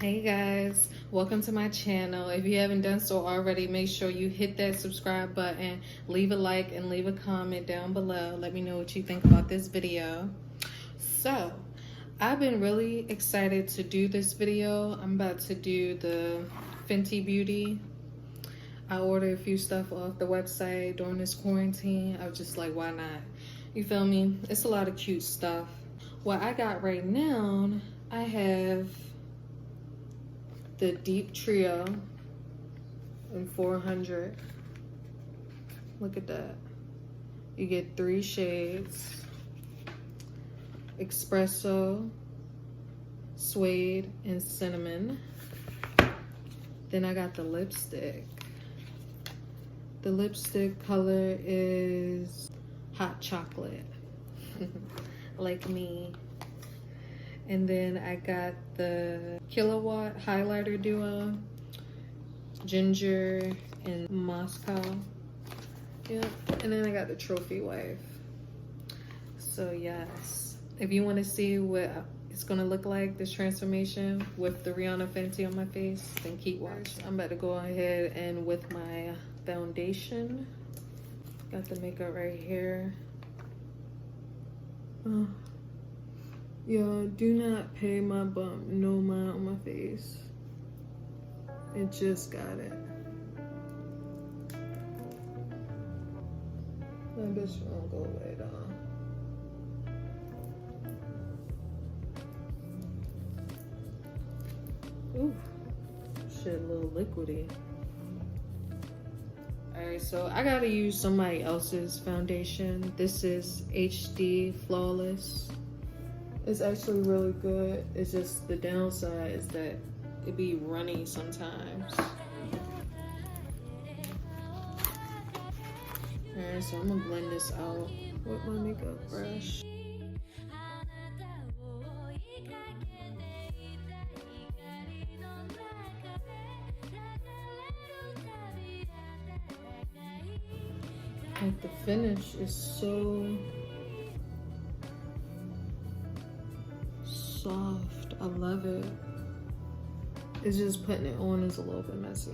Hey guys, welcome to my channel. If you haven't done so already, make sure you hit that subscribe button, leave a like and leave a comment down below. Let me know what you think about this video. So I've been really excited to do this video. I'm about to do the Fenty Beauty. I ordered a few stuff off the website during this quarantine. I was just like, why not? You feel me? It's a lot of cute stuff. What I got right now, I have the Deep Trio in 400. Look at that. You get 3 shades: Espresso, Suede, and Cinnamon. Then I got the lipstick. The lipstick color is Hot Chocolate, like me. And then I got the Killawatt highlighter duo, Ginger and Moscow. Yep. And then I got the Trophy Wife. So yes, if you want to see what it's gonna look like, this transformation with the Rihanna Fenty on my face, then keep watching. I'm about to go ahead and with my foundation. Got the makeup right here. Y'all, do not pay my bump no mind on my face. It just got it. That bitch won't go away though. Ooh, shit, a little liquidy. Alright, so I gotta use somebody else's foundation. This is HD Flawless. It's actually really good. It's just the downside is that it be runny sometimes. Alright, so I'm gonna blend this out with my makeup brush. Like, the finish is so soft. I love it. It's just putting it on is a little bit messy.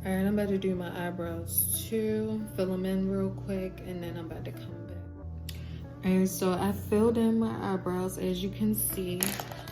Alright, I'm about to do my eyebrows too. Fill them in real quick and then I'm about to come back. Alright, so I filled in my eyebrows as you can see.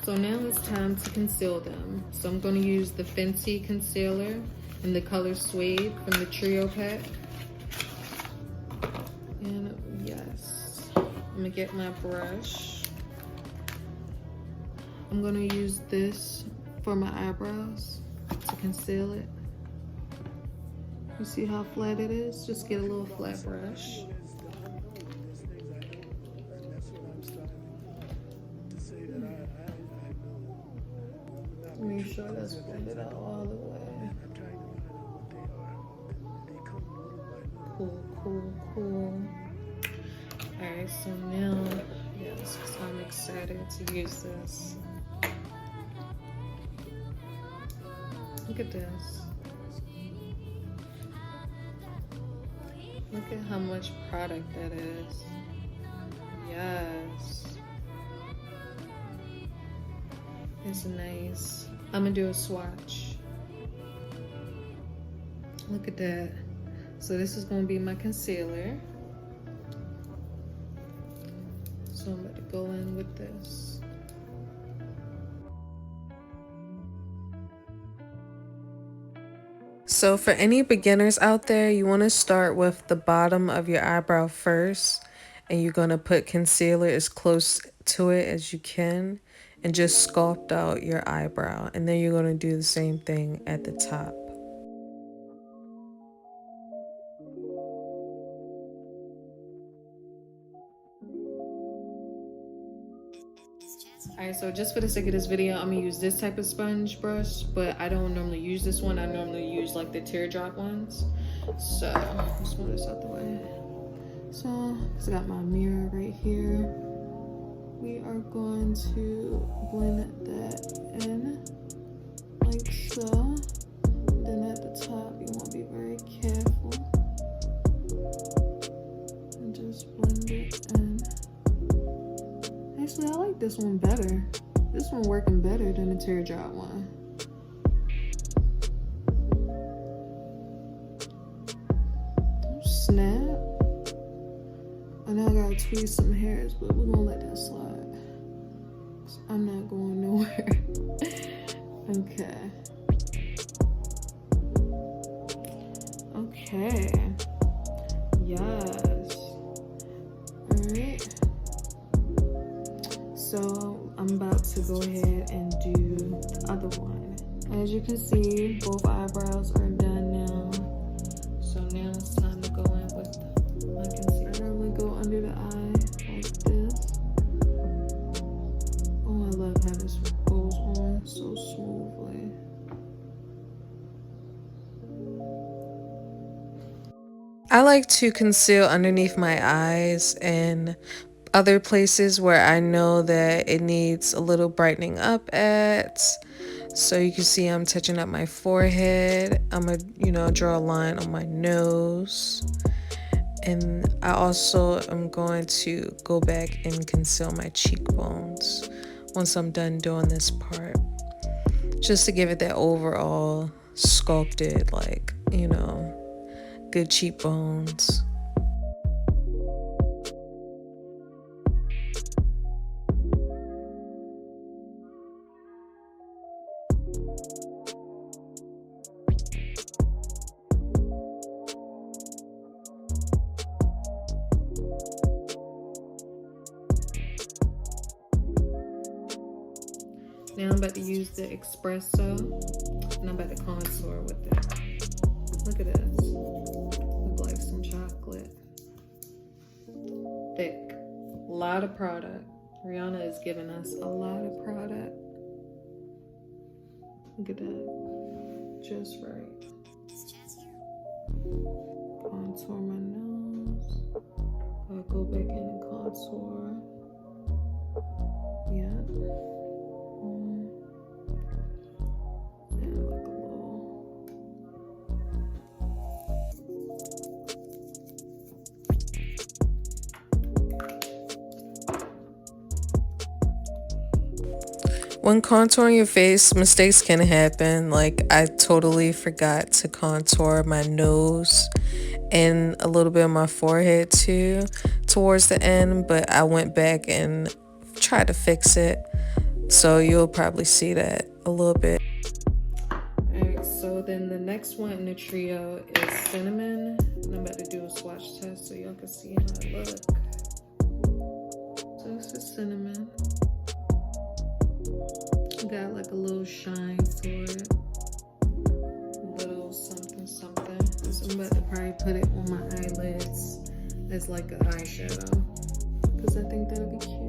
So now it's time to conceal them. So I'm going to use the Fenty concealer in the color Suede from the Trio pack. And yes, I'm going to get my brush. I'm going to use this for my eyebrows to conceal it. You see how flat it is? Just get a little flat brush. Make sure that's blended out all the way. Cool. Alright, so now, yes, I'm excited to use this. Look at this. Look at how much product that is. Yes. It's nice. I'm gonna do a swatch. Look at that. So this is gonna be my concealer. So I'm about to go in with this. So for any beginners out there, you want to start with the bottom of your eyebrow first, and you're going to put concealer as close to it as you can and just sculpt out your eyebrow, and then you're going to do the same thing at the top. Alright, so just for the sake of this video, I'm gonna use this type of sponge brush, but I don't normally use this one. I normally use like the teardrop ones. So let's move this out the way. So I got my mirror right here. We are going to blend that in like so. Then at this one better. This one working better than the teardrop one. Snap. I know I gotta tweeze some hairs, but we're gonna let that slide. I'm not going nowhere. Okay. Okay. Yes. Alright. So I'm about to go ahead and do the other one. As you can see, both eyebrows are done now. So now it's time to go in with my concealer. I'm gonna go under the eye like this. Oh, I love how this goes on so smoothly. I like to conceal underneath my eyes and other places where I know that it needs a little brightening up at. So you can see I'm touching up my forehead. I'm gonna, draw a line on my nose. And I also am going to go back and conceal my cheekbones once I'm done doing this part. Just to give it that overall sculpted, like, good cheekbones. Now I'm about to use the espresso and I'm about to contour with it. Look at this. Look like some chocolate. Thick. A lot of product. Rihanna is giving us a lot of product. Look at that. Just right. Contour my nose. I'll go back in and contour. Yeah. And like a little. When contouring your face, mistakes can happen. Like, I totally forgot to contour my nose and a little bit of my forehead too towards the end, but I went back and tried to fix it. So you'll probably see that a little bit. Alright, so then the next one in the trio is cinnamon. And I'm about to do a swatch test so y'all can see how it looks. So this is cinnamon. Got like a little shine to it. A little something something. So I'm about to probably put it on my eyelids as like an eyeshadow. Because I think that'll be cute.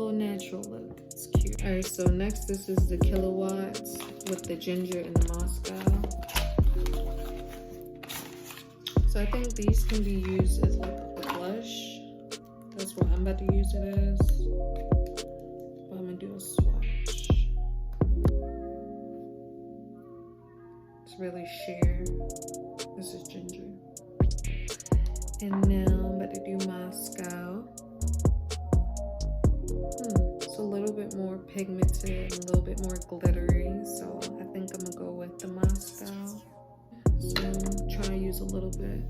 Natural look. It's cute. Alright, so next this is the Killawatt with the ginger and the Moscow. So I think these can be used as like a blush. That's what I'm about to use it as. But I'm gonna do a swatch. It's really sheer. This is ginger. And now I'm about to do Moscow. It's a little bit more pigmented and a little bit more glittery, so I think I'm gonna go with the Moscow. So I'm trying to use a little bit.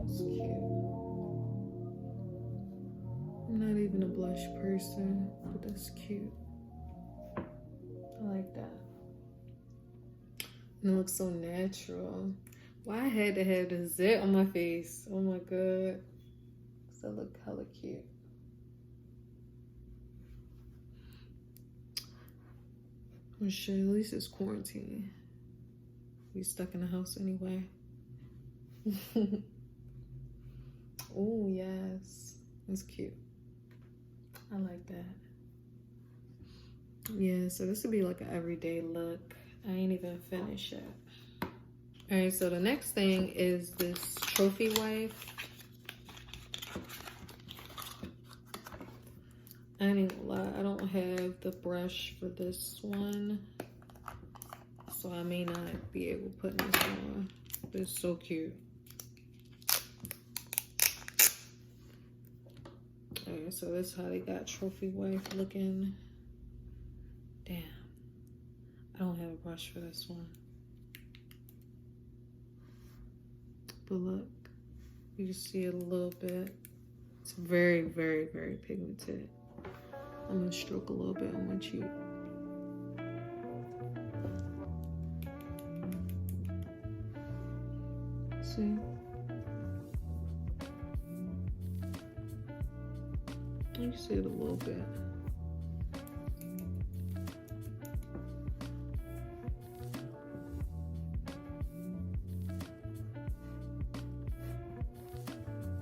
That's cute. I'm not even a blush person, but that's cute. I like that. And it looks so natural. Why I had to have the zit on my face? Oh my god. Cause I look hella cute. Oh shit, at least it's quarantine. We stuck in the house anyway. Oh yes, that's cute. I like that. Yeah, so this would be like an everyday look. I ain't even finished yet. All right, so the next thing is this trophy wife. I ain't gonna lie, I don't have the brush for this one, so I may not be able to put this on. But it's so cute. Alright, so that's how they got trophy wife looking. Damn, I don't have a brush for this one. But look, you can see it a little bit. It's very, very, very pigmented. I'm gonna stroke a little bit on my cheek. See? You can see it a little bit.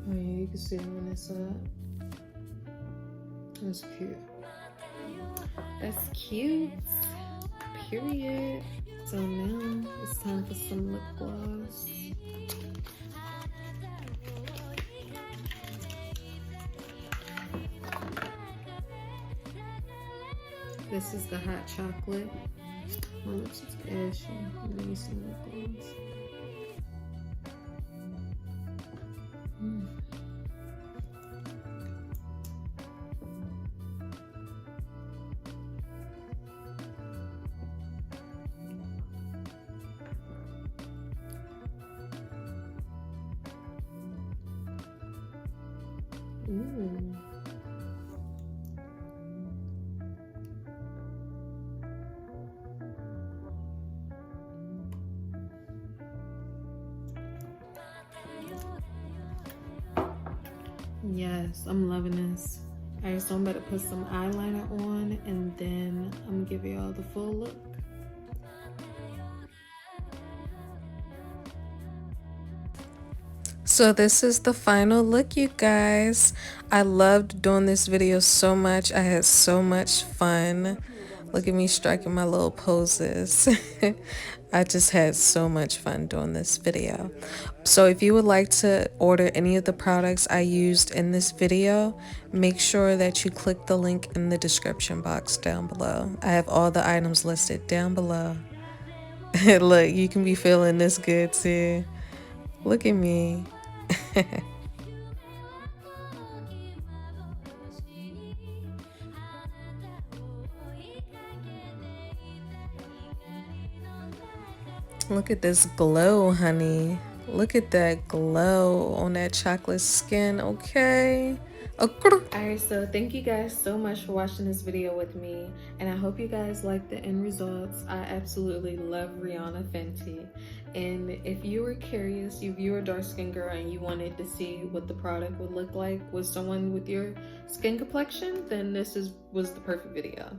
Oh yeah, you can see it on this side. That's cute. That's cute. Period. So now it's time for some lip gloss. This is the hot chocolate. My lips is ashy. I need some lip gloss. Ooh. Yes, I'm loving this. Alright, so I'm about to put some eyeliner on and then I'm gonna give y'all the full look. So this is the final look, you guys. I loved doing this video so much. I had so much fun. Look at me striking my little poses. I just had so much fun doing this video. So if you would like to order any of the products I used in this video, make sure that you click the link in the description box down below. I have all the items listed down below. Look, you can be feeling this good too. Look at me. Look at this glow, honey. Look at that glow on that chocolate skin, okay? Alright, so thank you guys so much for watching this video with me, and I hope you guys like the end results. I absolutely love Rihanna Fenty, and if you were curious, if you were a dark skin girl and you wanted to see what the product would look like with someone with your skin complexion, then this was the perfect video.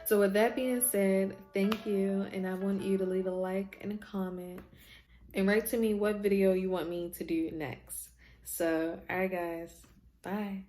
So with that being said, thank you, and I want you to leave a like and a comment and write to me what video you want me to do next. So, alright guys, bye.